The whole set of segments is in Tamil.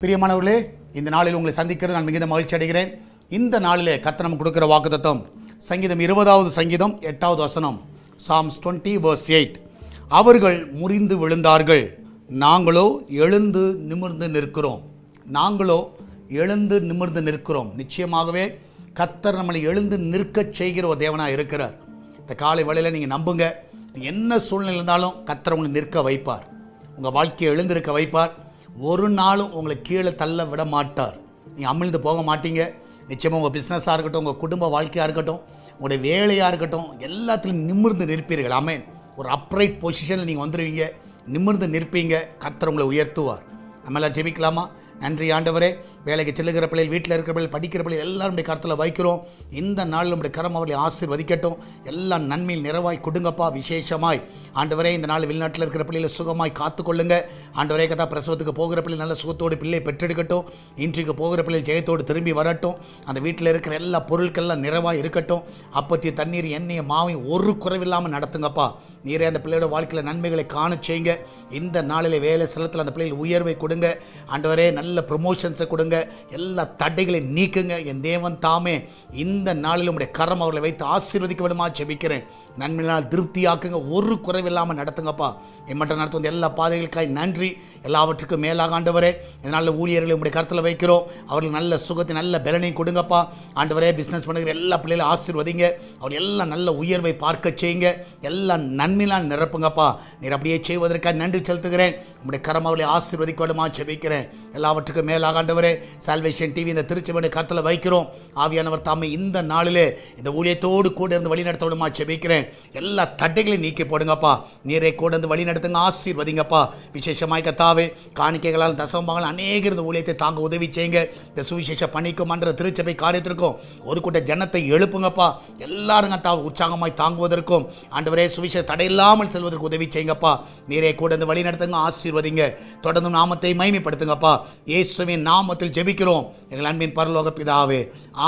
பிரியமானவர்களே, இந்த நாளில் உங்களை சந்திக்கிறது நான் மிகுந்த மகிழ்ச்சி அடைகிறேன். இந்த நாளிலே கர்த்தர் நமக்கு கொடுக்கிற வாக்குத்தத்தம் சங்கீதம் 20வது சங்கீதம் 8வது வசனம், சாம்ஸ் 20:8. அவர்கள் முறிந்து விழுந்தார்கள், நாங்களோ எழுந்து நிமிர்ந்து நிற்கிறோம். நாங்களோ எழுந்து நிமிர்ந்து நிற்கிறோம். நிச்சயமாகவே கர்த்தர் நம்மளை எழுந்து நிற்க செய்கிற ஒரு தேவனாக இருக்கிறார். இந்த காலை வேளையில் நீங்கள் நம்புங்க, என்ன சூழ்நிலை இருந்தாலும் கர்த்தர் உங்களை நிற்க வைப்பார். உங்கள் வாழ்க்கையை எழுந்திருக்க வைப்பார். ஒரு நாளும் உங்களை கீழே தள்ள விட மாட்டார். நீங்கள் அமிழ்ந்து போக மாட்டீங்க. நிச்சயமாக உங்கள் பிஸ்னஸாக இருக்கட்டும், உங்கள் குடும்ப வாழ்க்கையாக இருக்கட்டும், உங்களுடைய வேலையாக இருக்கட்டும், எல்லாத்திலும் நிமிர்ந்து நிற்பீர்கள். ஆமென். ஒரு அப்ரைட் பொசிஷனில் நீங்கள் வந்துடுவீங்க, நிமிர்ந்து நிற்பீங்க. கர்த்தர் உங்களை உயர்த்துவார். நம்ம எல்லாம் ஜெபிக்கலாமா? நன்றி ஆண்டவரே, வேலைக்கு செல்லுகிற பிள்ளைகள், வீட்டில் இருக்கிற பிள்ளைகள், படிக்கிற பிள்ளைகள் எல்லாருடைய கருத்தில் வைக்கிறோம். இந்த நாள் நம்முடைய கரம் அவர்களை ஆசீர்வதிக்கட்டும். எல்லாம் நன்மையில் நிறைவாய் கொடுங்கப்பா. விசேஷமாய் ஆண்டவரே, இந்த நாள் வெளிநாட்டில் இருக்கிற பிள்ளைகளை சுகமாய் காத்துக்கொள்ளுங்க. ஆண்டவரே, கதா பிரசவத்துக்கு போகிற பிள்ளை நல்ல சுகத்தோடு பிள்ளை பெற்றெடுக்கட்டும். இன்றைக்கு போகிற பிள்ளை ஜெயத்தோடு திரும்பி வரட்டும். அந்த வீட்டில் இருக்கிற எல்லா பொருட்கள்லாம் நிறைவாக இருக்கட்டும். அப்பத்தி தண்ணீர், எண்ணெய், மாவையும் ஒரு குறைவில்லாமல் நடத்துங்கப்பா. நீரே அந்த பிள்ளையோட வாழ்க்கையில் நன்மைகளை காண செய்யுங்க. இந்த நாளில் வேலை ஸ்தலத்தில் அந்த பிள்ளைகள் உயர்வை கொடுங்க. ஆண்டவரே, நல்ல ப்ரொமோஷன்ஸை கொடுங்க. எல்லா தடைகளை நீக்குங்க. என் தேவன் தாமே இந்த நாளில் உடைய கரம் அவர்களை வைத்து ஆசீர்வதிக்க விடுமா ஜெபிக்கிறேன். நன்மையினால் திருப்தியாக்குங்க. ஒரு குறைவில்லாமல் நடத்துங்கப்பா. எம்மட்ட நடத்தும் எல்லா பாதைகளுக்காய் நன்றி. எல்லாவற்றுக்கும் மேலாக ஆண்டவரே, இதனால் ஊழியர்களை உடைய கருத்தில் வைக்கிறோம். அவர்கள் நல்ல சுகத்தை, நல்ல பலனையும் கொடுங்கப்பா. ஆண்டவரே, பிஸ்னஸ் பண்ணுகிற எல்லா பிள்ளைகளும் ஆசீர்வதிங்க. அவர் எல்லாம் நல்ல உயர்வை பார்க்க செய்யுங்க. எல்லாம் நன்மையினால் நிரப்புங்கப்பா. நீர் அப்படியே செய்வதற்காக நன்றி செலுத்துகிறேன். உங்களுடைய கரம் அவர்களை ஆசீர்வதிக்க விடுமா ஜெபிக்கிறேன். எல்லாவற்றுக்கும் மேலாக ஆண்டவரே, சால்வேஷன் டிவி இந்த திருச்சபையுடைய கருத்தில் வைக்கிறோம். ஆவியானவர் தாமே இந்த நாளிலே இந்த ஊழியத்தோடு கூட இருந்து வழி நடத்த விடுமா ஜெபிக்கிறேன். எல்லா தடைகளையும் நீக்கி போடுங்கப்பா. நீரை கூட இருந்து வழி நடத்துங்க, ஆசீர்வதிங்கப்பா. விசேஷமாய் கத்தாவே, காணிக்கைகளால் தசமங்கள் அநேக இந்த ஊழியத்தை தாங்க உதவி செய்யுங்க. இந்த சுவிசேஷ பணிக்கும் மன்ற திருச்சபை காரியத்திற்கும் ஒரு கூட்ட ஜனத்தை எழுப்புங்கப்பா. எல்லாரும் கத்தாவை உற்சாகமாய் தாங்குவதற்கும் ஆண்டவரே, சுவிசேஷ தடையில்லாமல் செல்வதற்கு உதவி செய்யுங்கப்பா. நீரை கூட இருந்து வழி நடத்துங்க, ஆசீர்வதிங்க. தொடர்ந்து நாமத்தை மகிமைப்படுத்துங்கப்பா. இயேசுவின் நாமத்தில் ஜெபிக்கிறோம் எங்கள் அன்பின் பரலோக பிதாவே.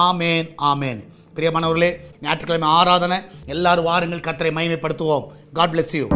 ஆமேன், ஆமேன். பிரியமானவர்களே, ஞாயிற்றுக்கிழமை ஆராதனை எல்லாரும் வாருங்கள், கர்த்தரை மகிமைப்படுத்துவோம். God bless you.